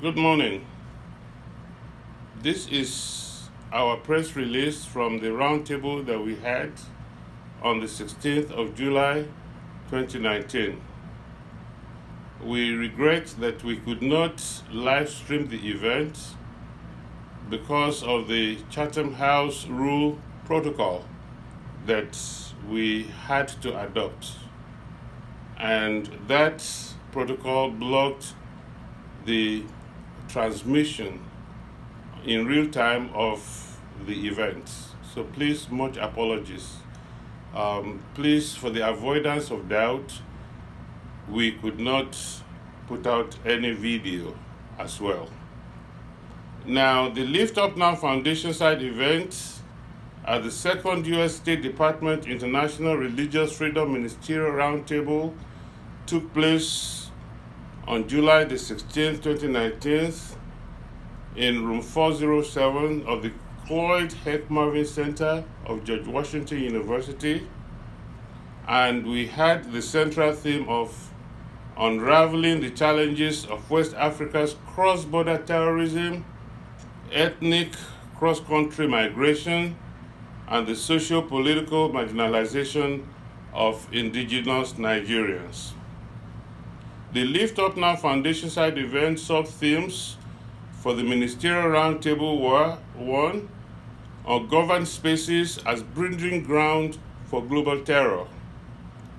Good morning. This is our press release from the roundtable that we had on the 16th of July 2019. We regret that we could not live stream the event because of the Chatham House rule protocol that we had to adopt. And that protocol blocked the transmission in real time of the event. So please, much apologies. Please, for the avoidance of doubt, we could not put out any video as well. Now, the LiftUpNow Foundation side event at the second U.S. State Department International Religious Freedom Ministerial Roundtable took place on July the 16th, 2019, in room 407 of the Cloyd Heck Marvin Center of George Washington University. And we had the central theme of Unraveling the Challenges of West Africa's Cross-Border Terrorism, Ethnic Cross-Country Migration, and the Socio-Political Marginalization of Indigenous Nigerians. The LiftUpNow Foundation side event sub-themes for the Ministerial Roundtable were: 1. Ungoverned spaces as breeding ground for global terror.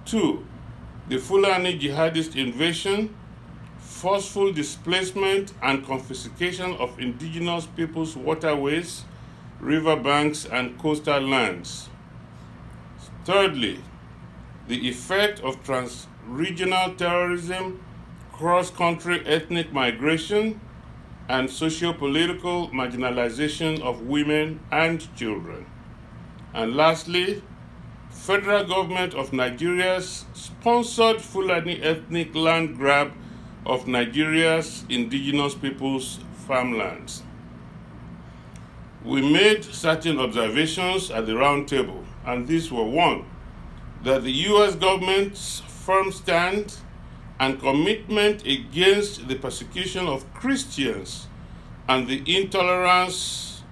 2. The Fulani jihadist invasion, forceful displacement and confiscation of indigenous peoples' waterways, riverbanks, and coastal lands. Thirdly, the effect of trans-regional terrorism, cross-country ethnic migration, and socio-political marginalization of women and children. And lastly, federal government of Nigeria's sponsored Fulani ethnic land grab of Nigeria's indigenous people's farmlands. We made certain observations at the roundtable, and these were: 1, that the U.S. government's firm stand and commitment against the persecution of Christians and the intolerance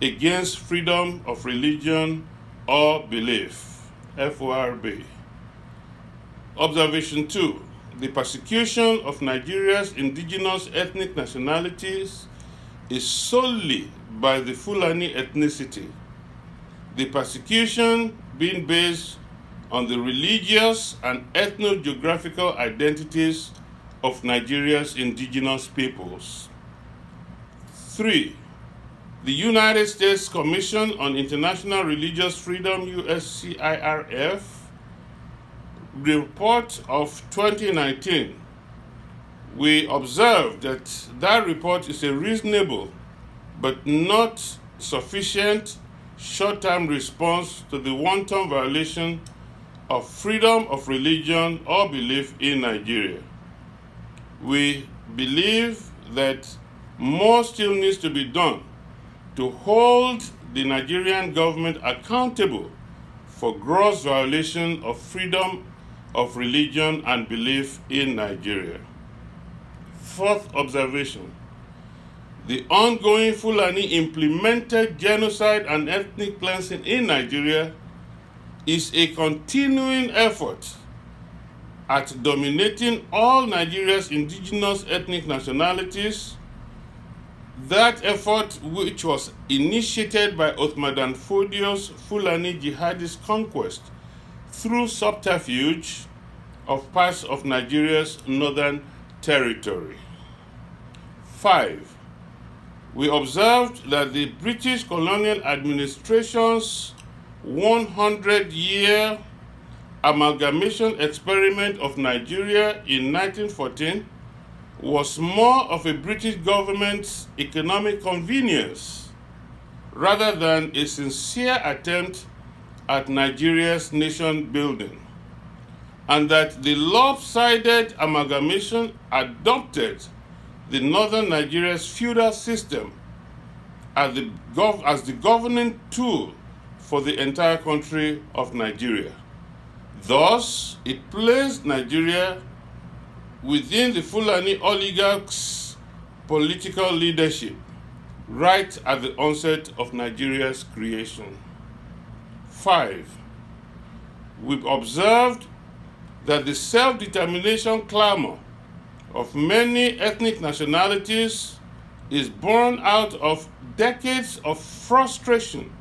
against freedom of religion or belief, FORB. Observation 2, the persecution of Nigeria's indigenous ethnic nationalities is solely by the Fulani ethnicity, the persecution being based on the religious and ethno-geographical identities of Nigeria's indigenous peoples. 3. The United States Commission on International Religious Freedom, USCIRF, report of 2019, we observed that report is a reasonable but not sufficient short-term response to the wanton violation of freedom of religion or belief in Nigeria. We believe that more still needs to be done to hold the Nigerian government accountable for gross violation of freedom of religion and belief in Nigeria. Fourth observation, the ongoing Fulani implemented genocide and ethnic cleansing in Nigeria is a continuing effort at dominating all Nigeria's indigenous ethnic nationalities. That effort, which was initiated by Othman Fodio's Fulani jihadist conquest through subterfuge of parts of Nigeria's northern territory. 5. We observed that the British colonial administration's 100-year amalgamation experiment of Nigeria in 1914 was more of a British government's economic convenience rather than a sincere attempt at Nigeria's nation building, and that the lopsided amalgamation adopted the northern Nigeria's feudal system as the governing tool for the entire country of Nigeria. Thus, it placed Nigeria within the Fulani oligarchs' political leadership right at the onset of Nigeria's creation. 5. We've observed that the self-determination clamor of many ethnic nationalities is born out of decades of frustration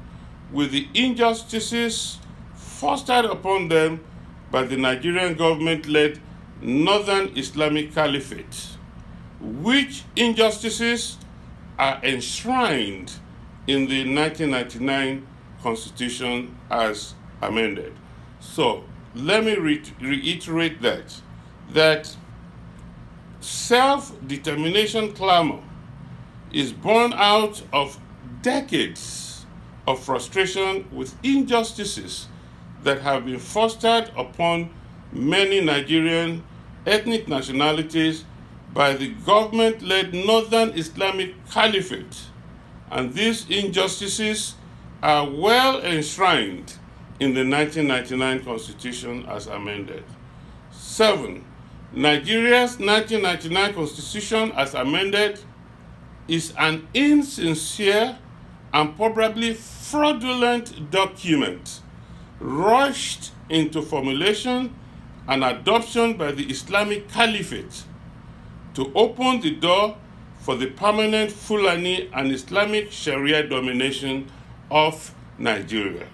with the injustices fostered upon them by the Nigerian government-led Northern Islamic Caliphate, which injustices are enshrined in the 1999 Constitution as amended. So let me reiterate that self-determination clamor is born out of decades of frustration with injustices that have been fostered upon many Nigerian ethnic nationalities by the government-led Northern Islamic Caliphate. And these injustices are well enshrined in the 1999 Constitution as amended. 7. Nigeria's 1999 Constitution as amended is an insincere and probably fraudulent document rushed into formulation and adoption by the Islamic Caliphate to open the door for the permanent Fulani and Islamic Sharia domination of Nigeria.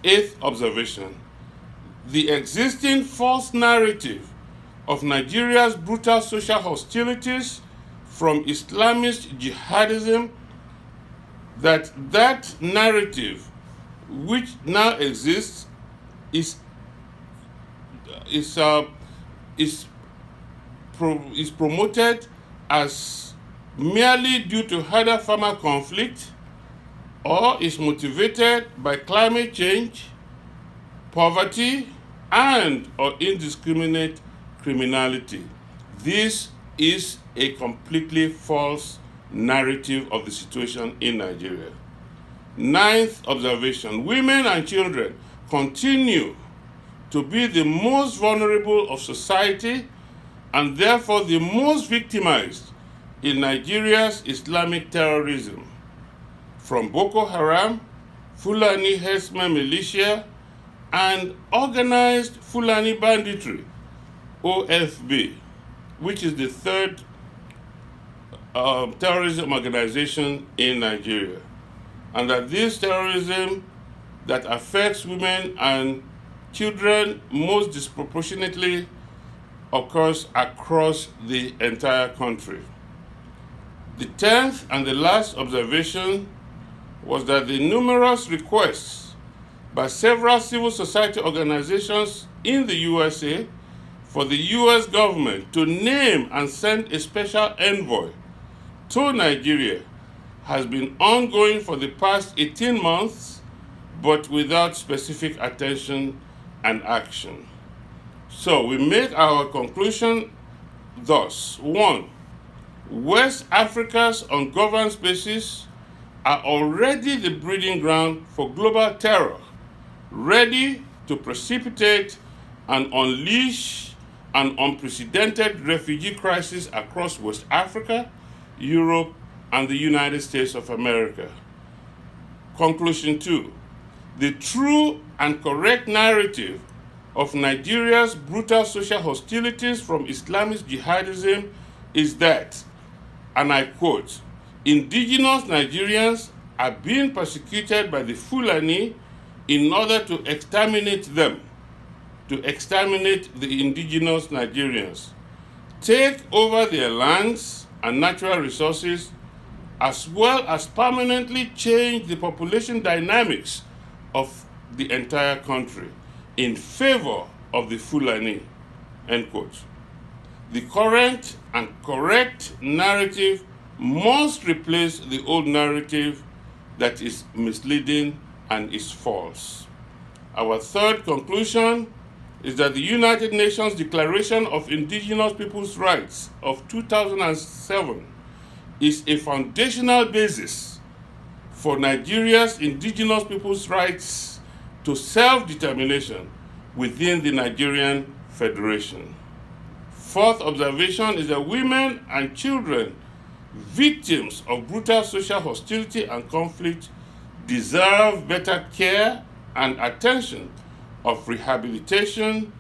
8th observation. The existing false narrative of Nigeria's brutal social hostilities from Islamist jihadism, that narrative which now exists is promoted as merely due to harder farmer conflict, or is motivated by climate change, poverty, and or indiscriminate criminality. This is a completely false narrative of the situation in Nigeria. 9th observation. Women and children continue to be the most vulnerable of society and therefore the most victimized in Nigeria's Islamic terrorism, from Boko Haram, Fulani herdsmen militia, and organized Fulani banditry, OFB, which is the third terrorism organization in Nigeria. And that this terrorism that affects women and children most disproportionately occurs across the entire country. The 10th and the last observation was that the numerous requests by several civil society organizations in the USA for the US government to name and send a special envoy to Nigeria has been ongoing for the past 18 months, but without specific attention and action. So we make our conclusion thus. 1. West Africa's ungoverned spaces are already the breeding ground for global terror, ready to precipitate and unleash an unprecedented refugee crisis across West Africa, Europe, and the United States of America. Conclusion 2. The true and correct narrative of Nigeria's brutal social hostilities from Islamist jihadism is that, and I quote, indigenous Nigerians are being persecuted by the Fulani in order to exterminate them, to exterminate the indigenous Nigerians, take over their lands and natural resources, as well as permanently change the population dynamics of the entire country in favor of the Fulani, end quote. The current and correct narrative must replace the old narrative that is misleading and is false. Our third conclusion is that the United Nations Declaration of Indigenous Peoples' Rights of 2007 is a foundational basis for Nigeria's indigenous people's rights to self-determination within the Nigerian Federation. Fourth observation is that women and children Victims of brutal social hostility and conflict deserve better care and attention of rehabilitation,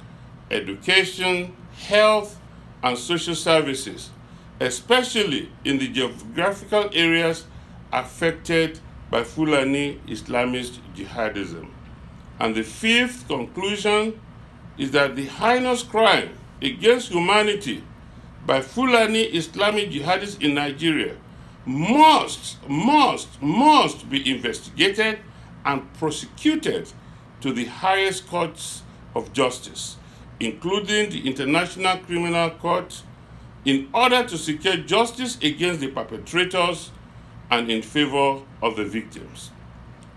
education, health, and social services, especially in the geographical areas affected by Fulani Islamist jihadism. And the fifth conclusion is that the heinous crime against humanity by Fulani Islamic jihadists in Nigeria must be investigated and prosecuted to the highest courts of justice, including the International Criminal Court, in order to secure justice against the perpetrators and in favor of the victims.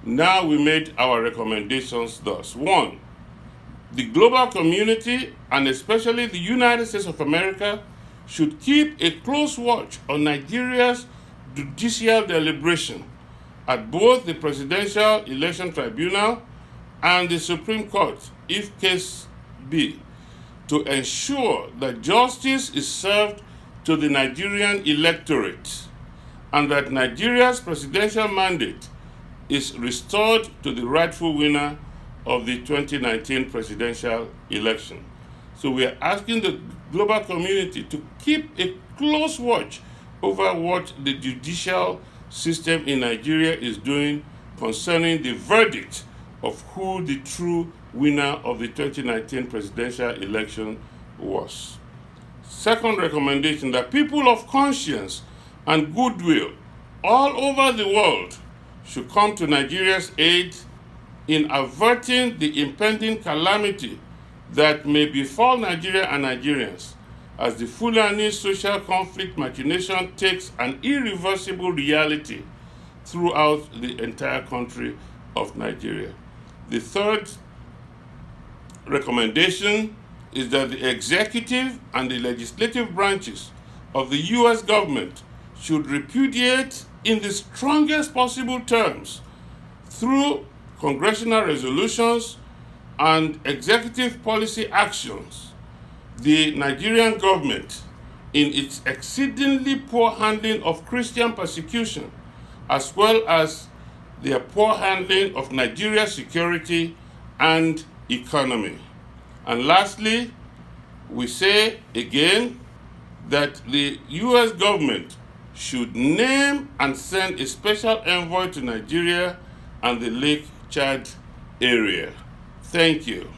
Now we made our recommendations thus. 1. The global community, and especially the United States of America, should keep a close watch on Nigeria's judicial deliberation at both the Presidential Election Tribunal and the Supreme Court, if case be, to ensure that justice is served to the Nigerian electorate and that Nigeria's presidential mandate is restored to the rightful winner of the 2019 presidential election. So we are asking the global community to keep a close watch over what the judicial system in Nigeria is doing concerning the verdict of who the true winner of the 2019 presidential election was. Second recommendation, that people of conscience and goodwill all over the world should come to Nigeria's aid in averting the impending calamity that may befall Nigeria and Nigerians as the Fulani social conflict machination takes an irreversible reality throughout the entire country of Nigeria. The third recommendation is that the executive and the legislative branches of the U.S. government should repudiate in the strongest possible terms, through congressional resolutions and executive policy actions, the Nigerian government in its exceedingly poor handling of Christian persecution, as well as their poor handling of Nigeria's security and economy. And lastly, we say again that the U.S. government should name and send a special envoy to Nigeria and the Lake Chad area. Thank you.